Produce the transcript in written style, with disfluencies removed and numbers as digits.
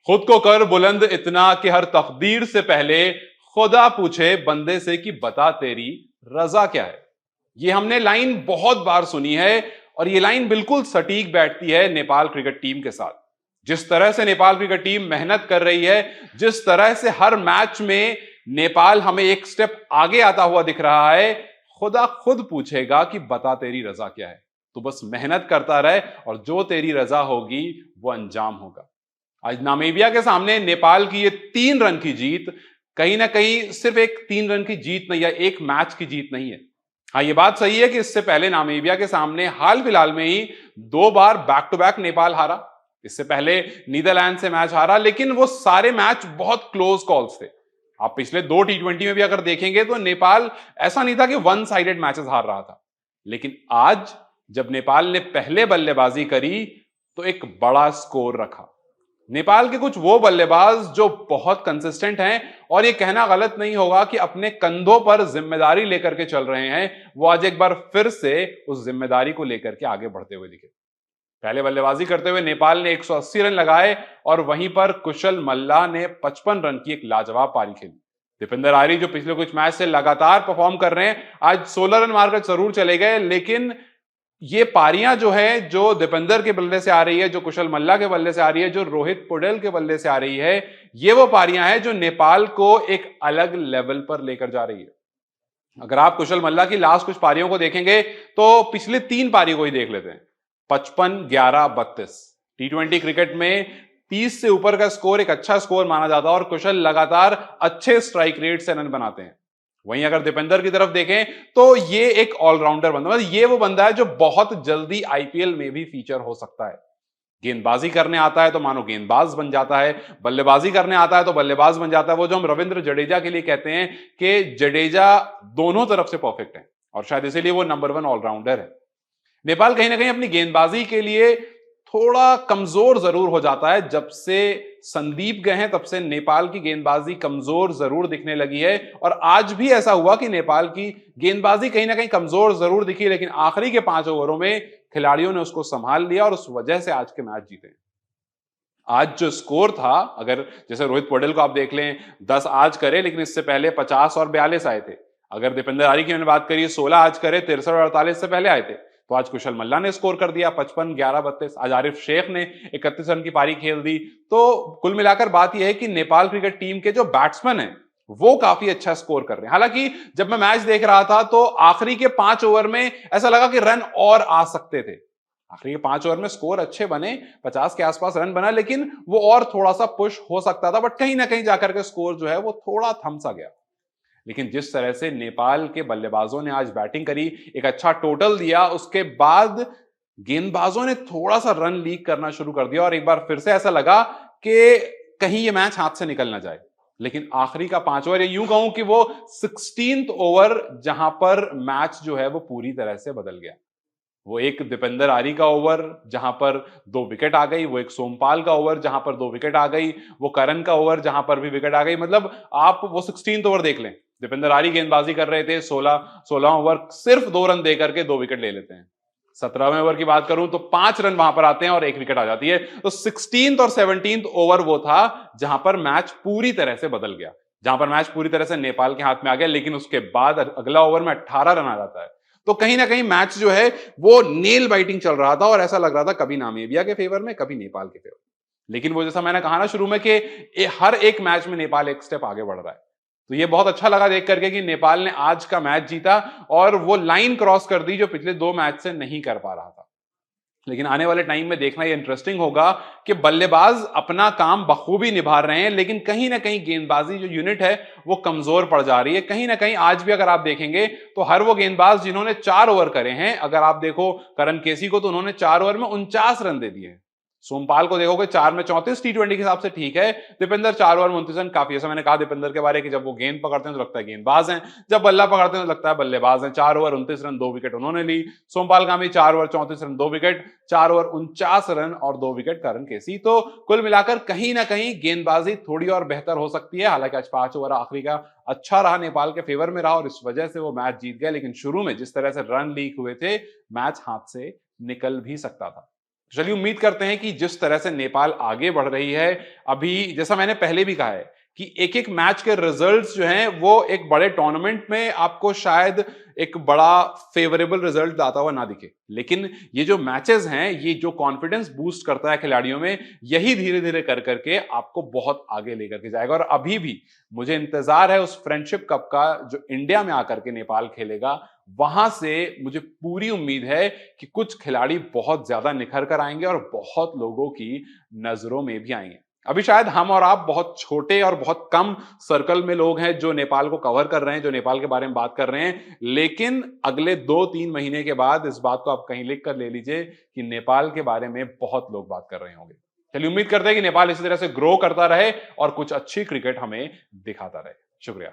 खुद को कर बुलंद इतना कि हर तकदीर से पहले खुदा पूछे बंदे से कि बता तेरी रजा क्या है। ये हमने लाइन बहुत बार सुनी है और ये लाइन बिल्कुल सटीक बैठती है नेपाल क्रिकेट टीम के साथ। जिस तरह से नेपाल क्रिकेट टीम मेहनत कर रही है, जिस तरह से हर मैच में नेपाल हमें एक स्टेप आगे आता हुआ दिख रहा है, खुदा खुद पूछेगा कि बता तेरी रजा क्या है। तो बस मेहनत करता रहे और जो तेरी रजा होगी वो अंजाम होगा। आज नामीबिया के सामने नेपाल की ये 3 रन की जीत कहीं ना कहीं सिर्फ एक 3 रन की जीत नहीं है, एक मैच की जीत नहीं है। हाँ, ये बात सही है कि इससे पहले नामीबिया के सामने हाल फिलहाल में ही 2 बार बैक टू बैक नेपाल हारा। इससे पहले नीदरलैंड से मैच हारा, लेकिन वो सारे मैच बहुत क्लोज कॉल्स थे। आप पिछले 2 T20 में भी अगर देखेंगे तो नेपाल ऐसा नहीं था कि वन साइडेड मैचेस हार रहा था। लेकिन आज जब नेपाल ने पहले बल्लेबाजी करी तो एक बड़ा स्कोर रखा। नेपाल के कुछ वो बल्लेबाज जो बहुत कंसिस्टेंट हैं और ये कहना गलत नहीं होगा कि अपने कंधों पर जिम्मेदारी लेकर के चल रहे हैं, वो आज एक बार फिर से उस जिम्मेदारी को लेकर के आगे बढ़ते हुए दिखे। पहले बल्लेबाजी करते हुए नेपाल ने 180 रन लगाए और वहीं पर कुशल मल्ला ने 55 रन की एक लाजवाब पारी खेली। दीपेंद्र आर्य जो पिछले कुछ मैच से लगातार परफॉर्म कर रहे हैं, आज 16 रन मारकर जरूर चले गए, लेकिन ये पारियां जो है, जो दीपेंद्र के बल्ले से आ रही है, जो कुशल मल्ला के बल्ले से आ रही है, जो रोहित पौडेल के बल्ले से आ रही है, ये वो पारियां हैं जो नेपाल को एक अलग लेवल पर लेकर जा रही है। अगर आप कुशल मल्ला की लास्ट कुछ पारियों को देखेंगे तो पिछले 3 पारियों को ही देख लेते हैं। 55, 11, 32। T20 क्रिकेट में 30 से ऊपर का स्कोर एक अच्छा स्कोर माना जाता है और कुशल लगातार अच्छे स्ट्राइक रेट से रन बनाते हैं। वहीं अगर दीपेंद्र की तरफ देखें तो ये एक ऑलराउंडर बंदा, मतलब ये वो बंदा है जो बहुत जल्दी आईपीएल में भी फीचर हो सकता है। गेंदबाजी करने आता है तो मानो गेंदबाज बन जाता है, बल्लेबाजी करने आता है तो बल्लेबाज बन जाता है। वो जो हम रविंद्र जडेजा के लिए कहते हैं कि जडेजा दोनों तरफ से परफेक्ट है और शायद इसीलिए वो नंबर 1 ऑलराउंडर है। नेपाल कहीं ना कहीं अपनी गेंदबाजी के लिए थोड़ा कमजोर जरूर हो जाता है। जब से संदीप गए हैं तब से नेपाल की गेंदबाजी कमजोर जरूर दिखने लगी है और आज भी ऐसा हुआ कि नेपाल की गेंदबाजी कहीं ना कहीं कमजोर जरूर दिखी, लेकिन आखिरी के 5 ओवरों में खिलाड़ियों ने उसको संभाल लिया और उस वजह से आज के मैच जीते। आज जो स्कोर था, अगर जैसे रोहित पौडेल को आप देख लें 10 आज करे, लेकिन इससे पहले 50 और 42 आए थे। अगर दीपेंद्र आर्य की मैंने बात करी 16 आज करे, 63 और 48 से पहले आए थे। तो आज कुशल मल्ला ने स्कोर कर दिया 55, 11, 32। आज आरिफ शेख ने 31 रन की पारी खेल दी। तो कुल मिलाकर बात यह है कि नेपाल क्रिकेट टीम के जो बैट्समैन हैं वो काफी अच्छा स्कोर कर रहे हैं। हालांकि जब मैं मैच देख रहा था तो आखिरी के 5 ओवर में ऐसा लगा कि रन और आ सकते थे। आखिरी के 5 ओवर में स्कोर अच्छे बने, 50 के आसपास रन बना, लेकिन वो और थोड़ा सा पुश हो सकता था, बट कहीं ना कहीं जाकर के स्कोर जो है वो थोड़ा थम सा गया। लेकिन जिस तरह से नेपाल के बल्लेबाजों ने आज बैटिंग करी, एक अच्छा टोटल दिया, उसके बाद गेंदबाजों ने थोड़ा सा रन लीक करना शुरू कर दिया और एक बार फिर से ऐसा लगा कि कहीं ये मैच हाथ से निकल ना जाए। लेकिन आखिरी का 5 ओवर, यूं कहूं कि वो 16th ओवर, जहां पर मैच जो है वो पूरी तरह से बदल गया। वो एक दीपेंद्र आर्य का ओवर जहां पर 2 विकेट आ गई, वो एक सोमपाल का ओवर जहां पर 2 विकेट आ गई, वो करण का ओवर जहां पर भी विकेट आ गई। मतलब आप वो 16th ओवर देख लें, दीपेंद्र आर्य गेंदबाजी कर रहे थे, 16 ओवर सिर्फ 2 रन देकर के 2 विकेट ले लेते हैं। 17वें ओवर की बात करूं तो 5 रन वहां पर आते हैं और 1 विकेट आ जाती है। तो 16th और 17th ओवर वो था जहां पर मैच पूरी तरह से बदल गया, जहां पर मैच पूरी तरह से नेपाल के हाथ में आ गया। लेकिन उसके बाद अगला ओवर में 18 रन आ जाता है। तो कहीं ना कहीं मैच जो है वो नेल बाइटिंग चल रहा था और ऐसा लग रहा था कभी नामीबिया के फेवर में, कभी नेपाल के फेवर में। लेकिन वो जैसा मैंने कहा ना शुरू में कि हर एक मैच में नेपाल एक स्टेप आगे बढ़ रहा है। तो ये बहुत अच्छा लगा देख करके कि नेपाल ने आज का मैच जीता और वो लाइन क्रॉस कर दी जो पिछले 2 मैच से नहीं कर पा रहा था। लेकिन आने वाले टाइम में देखना ये इंटरेस्टिंग होगा कि बल्लेबाज अपना काम बखूबी निभा रहे हैं, लेकिन कहीं ना कहीं गेंदबाजी जो यूनिट है वो कमजोर पड़ जा रही है। कहीं ना कहीं आज भी अगर आप देखेंगे तो हर वो गेंदबाज जिन्होंने 4 ओवर करे हैं, अगर आप देखो करण केसी को तो उन्होंने 4 ओवर में 49 रन दे दिए हैं। सोमपाल को देखोगे 4 में 34, T20 के हिसाब से ठीक है। दीपेंद्र 4 ओवर में 29 रन काफी, ऐसा मैंने कहा दीपेंद्र के बारे कि जब वो गेंद पकड़ते हैं तो लगता है गेंदबाज हैं, जब बल्ला पकड़ते हैं तो लगता है बल्लेबाज हैं। 4 ओवर 29 रन 2 विकेट उन्होंने ली। सोमपाल का भी 4 over 34 run 2 wicket, 4 over 49 run और 2 विकेट करण केसी। तो कुल मिलाकर कहीं ना कहीं गेंदबाजी थोड़ी और बेहतर हो सकती है। हालांकि आज 5 ओवर आखिरी का अच्छा रहा, नेपाल के फेवर में रहा और इस वजह से वो मैच जीत गए। लेकिन शुरू में जिस तरह से रन लीक हुए थे, मैच हाथ से निकल भी सकता था। चलिए उम्मीद करते हैं कि जिस तरह से नेपाल आगे बढ़ रही है, अभी जैसा मैंने पहले भी कहा है कि एक एक मैच के रिजल्ट्स जो हैं वो एक बड़े टूर्नामेंट में आपको शायद एक बड़ा फेवरेबल रिजल्ट आता हुआ ना दिखे, लेकिन ये जो मैचेस हैं, ये जो कॉन्फिडेंस बूस्ट करता है खिलाड़ियों में, यही धीरे धीरे कर करके आपको बहुत आगे लेकर के जाएगा। और अभी भी मुझे इंतजार है उस फ्रेंडशिप कप का जो इंडिया में आकर के नेपाल खेलेगा। वहां से मुझे पूरी उम्मीद है कि कुछ खिलाड़ी बहुत ज्यादा निखर कर आएंगे और बहुत लोगों की नजरों में भी आएंगे। अभी शायद हम और आप बहुत छोटे और बहुत कम सर्कल में लोग हैं जो नेपाल को कवर कर रहे हैं, जो नेपाल के बारे में बात कर रहे हैं, लेकिन अगले 2-3 महीने के बाद इस बात को आप कहीं लिख कर ले लीजिए कि नेपाल के बारे में बहुत लोग बात कर रहे होंगे। चलिए उम्मीद करते हैं कि नेपाल इसी तरह से ग्रो करता रहे और कुछ अच्छी क्रिकेट हमें दिखाता रहे। शुक्रिया।